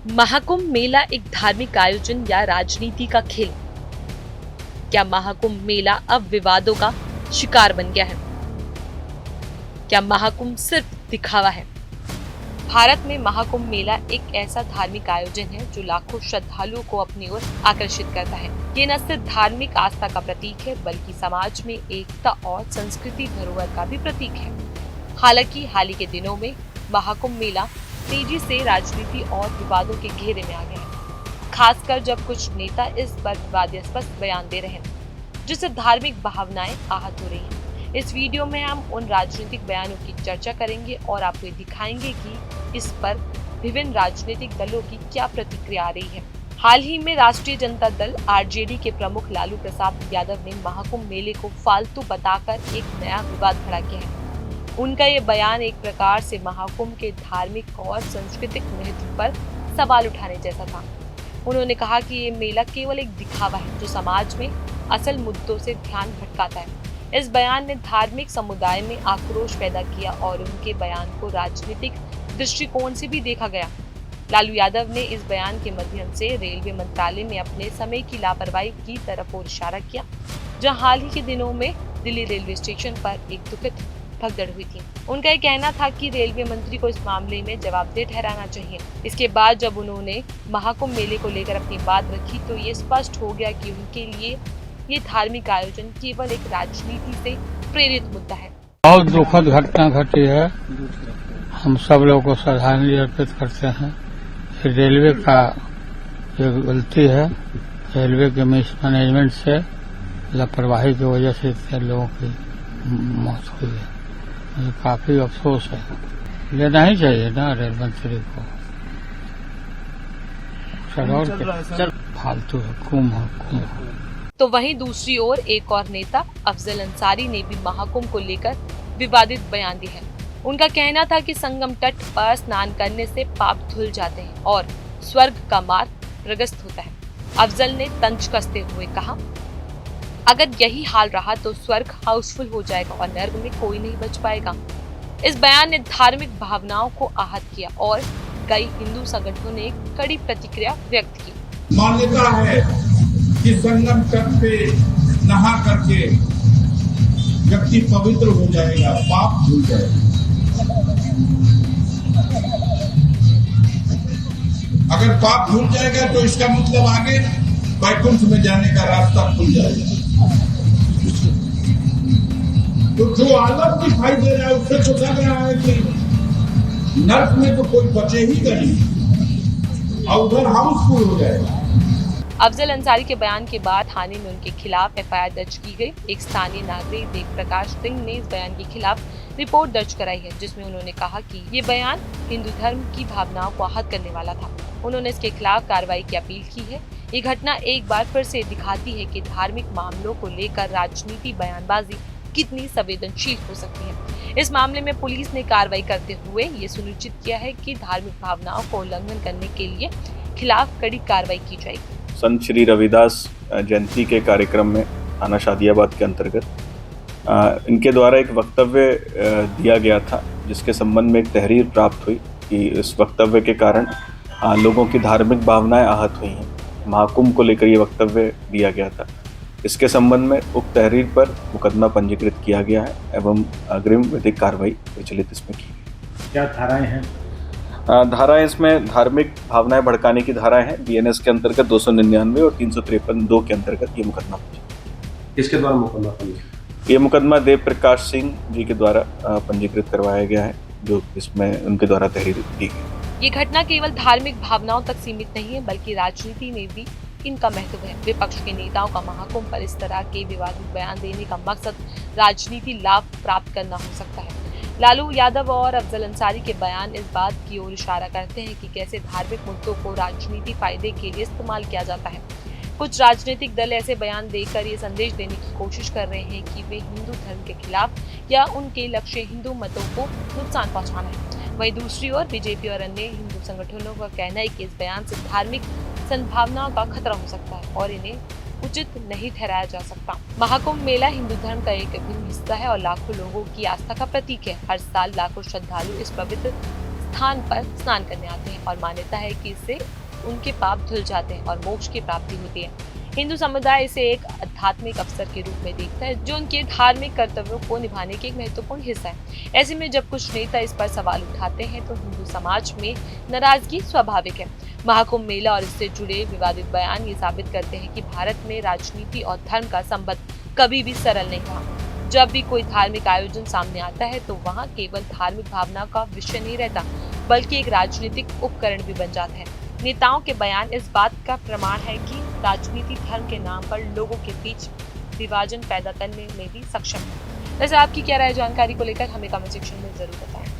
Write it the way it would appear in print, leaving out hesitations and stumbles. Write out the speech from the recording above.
महाकुंभ मेला एक धार्मिक आयोजन या राजनीति का खेल? क्या महाकुंभ मेला अब विवादों का शिकार बन गया है? क्या महाकुंभ सिर्फ दिखावा है? भारत में महाकुंभ मेला एक ऐसा धार्मिक आयोजन है जो लाखों श्रद्धालुओं को अपनी ओर आकर्षित करता है। ये न सिर्फ धार्मिक आस्था का प्रतीक है बल्कि समाज में एकता और संस्कृति धरोहर का भी प्रतीक है। हालांकि हाल ही के दिनों में महाकुंभ मेला तेजी से राजनीति और विवादों के घेरे में आ गया है, खासकर जब कुछ नेता इस पर विवादास्पद बयान दे रहे हैं जिससे धार्मिक भावनाएं आहत हो रही हैं। इस वीडियो में हम उन राजनीतिक बयानों की चर्चा करेंगे और आपको दिखाएंगे कि इस पर विभिन्न राजनीतिक दलों की क्या प्रतिक्रिया आ रही है। हाल ही में राष्ट्रीय जनता दल आरजेडी के प्रमुख लालू प्रसाद यादव ने महाकुंभ मेले को फालतू बताकर एक नया विवाद खड़ा किया है। उनका ये बयान एक प्रकार से महाकुंभ के धार्मिक और सांस्कृतिक महत्व पर सवाल उठाने जैसा था। उन्होंने कहा कि ये मेला केवल एक दिखावा है जो समाज में असल मुद्दों से ध्यान भटकाता है। इस बयान ने धार्मिक समुदाय में आक्रोश पैदा किया और उनके बयान को राजनीतिक दृष्टिकोण से भी देखा गया। लालू यादव ने इस बयान के माध्यम से रेलवे मंत्रालय में अपने समय की लापरवाही की तरफ और इशारा किया, जहां हाल ही के दिनों में दिल्ली रेलवे स्टेशन पर एक दुखद भगदड़ हुई थी। उनका ये कहना था कि रेलवे मंत्री को इस मामले में जवाबदेह ठहराना चाहिए। इसके बाद जब उन्होंने महाकुंभ मेले को लेकर अपनी बात रखी तो ये स्पष्ट हो गया कि उनके लिए ये धार्मिक आयोजन केवल एक राजनीति से प्रेरित मुद्दा है। बहुत दुखद घटना घटी है। हम सब लोगों को श्रद्धांजलि अर्पित करते हैं। रेलवे का ये गलती है, रेलवे के मैनेजमेंट से लापरवाही की वजह से इतने लोगों की मौत हुई है। मुझे काफी अफसोस है। लेना ही चाहिए ना रेल मंत्री को। फालतू है, कुंभ। तो वहीं दूसरी ओर एक और नेता अफजल अंसारी ने भी महाकुंभ को लेकर विवादित बयान दिया है। उनका कहना था कि संगम तट पर स्नान करने से पाप धुल जाते हैं और स्वर्ग का मार्ग प्रशस्त होता है। अफजल ने तंज कसते हुए कहा, अगर यही हाल रहा तो स्वर्ग हाउसफुल हो जाएगा और नर्क में कोई नहीं बच पाएगा। इस बयान ने धार्मिक भावनाओं को आहत किया और कई हिंदू संगठनों ने कड़ी प्रतिक्रिया व्यक्त की। मान्यता है कि संगम तट पे नहा करके व्यक्ति पवित्र हो जाएगा, पाप धुल जाएगा। अगर पाप धुल जाएगा तो इसका मतलब आगे वैकुंठ में जाने का रास्ता खुल जाएगा। तो जो आलम दिखाई दे रहा है उससे तो लग रहा है कि नर्क में तो कोई बचे ही नहीं और उधर हाउसफुल हो जाएगा। अफजल अंसारी के बयान के बाद थाने में उनके खिलाफ एफआईआर दर्ज की गई। एक स्थानीय नागरिक देव प्रकाश सिंह ने इस बयान के खिलाफ रिपोर्ट दर्ज कराई है, जिसमें उन्होंने कहा कि ये बयान हिंदू धर्म की भावनाओं को आहत करने वाला था। उन्होंने इसके खिलाफ कार्रवाई की अपील की है। ये घटना एक बार फिर से दिखाती है कि धार्मिक मामलों को लेकर राजनीति बयानबाजी कितनी संवेदनशील हो सकती है। इस मामले में पुलिस ने कार्रवाई करते हुए ये सुनिश्चित किया है कि धार्मिक भावनाओं को उल्लंघन करने के लिए खिलाफ कड़ी कार्रवाई की जाएगी। संत श्री रविदास जयंती के कार्यक्रम में थाना शादियाबाद के अंतर्गत इनके द्वारा एक वक्तव्य दिया गया था, जिसके संबंध में एक तहरीर प्राप्त हुई कि इस वक्तव्य के कारण लोगों की धार्मिक भावनाएं आहत हुई हैं। महाकुंभ को लेकर ये वक्तव्य दिया गया था। इसके संबंध में उक्त तहरीर पर मुकदमा पंजीकृत किया गया है एवं अग्रिम विधिक कार्रवाई प्रचलित इसमें की गई। क्या धाराएं हैं? धाराएं इसमें धार्मिक भावनाएं भड़काने की धाराएं हैं। बीएनएस के अंतर्गत 299 और 353(2) के अंतर्गत ये मुकदमा किसके द्वारा मुकदमा पंजीकृत? ये मुकदमा देव प्रकाश सिंह जी के द्वारा पंजीकृत करवाया गया है, जो इसमें उनके द्वारा तहरीर दी गई। ये घटना केवल धार्मिक भावनाओं तक सीमित नहीं है बल्कि राजनीति में भी इनका महत्व है। विपक्ष के नेताओं का महाकुंभ पर इस तरह के विवादित बयान देने का मकसद राजनीति लाभ प्राप्त करना हो सकता है। लालू यादव और अफजल अंसारी के बयान इस बात की ओर इशारा करते हैं कि कैसे धार्मिक मुद्दों को राजनीति फायदे के लिए इस्तेमाल किया जाता है। कुछ राजनीतिक दल ऐसे बयान देकर ये संदेश देने की कोशिश कर रहे हैं कि वे हिंदू धर्म के खिलाफ या उनके लक्ष्य हिंदू मतों को नुकसान पहुंचाना है। वहीं दूसरी ओर बीजेपी और अन्य हिंदू संगठनों का कहना है कि इस बयान से धार्मिक सद्भावनाओं का खतरा हो सकता है और इन्हें उचित नहीं ठहराया जा सकता। महाकुंभ मेला हिंदू धर्म का एक अभिन्न हिस्सा है और लाखों लोगों की आस्था का प्रतीक है। हर साल लाखों श्रद्धालु इस पवित्र स्थान पर स्नान करने आते हैं और मान्यता है कि इससे उनके पाप धुल जाते हैं और मोक्ष की प्राप्ति होती है। हिंदू समुदाय इसे एक आध्यात्मिक अवसर के रूप में देखता है जो उनके धार्मिक कर्तव्यों को निभाने के एक महत्वपूर्ण हिस्सा है। ऐसे में जब कुछ नेता इस पर सवाल उठाते हैं तो हिंदू समाज में नाराजगी स्वाभाविक है। महाकुंभ मेला और इससे जुड़े विवादित बयान ये साबित करते हैं कि भारत में राजनीति और धर्म का संबंध कभी भी सरल नहीं रहा। जब भी कोई धार्मिक आयोजन सामने आता है तो वहाँ केवल धार्मिक भावना का विषय नहीं रहता बल्कि एक राजनीतिक उपकरण भी बन जाता है। नेताओं के बयान इस बात का प्रमाण है कि राजनीति धर्म के नाम पर लोगों के बीच विभाजन पैदा करने में भी सक्षम है। वैसे आपकी क्या राय जानकारी को लेकर हमें कमेंट सेक्शन में जरूर बताएं।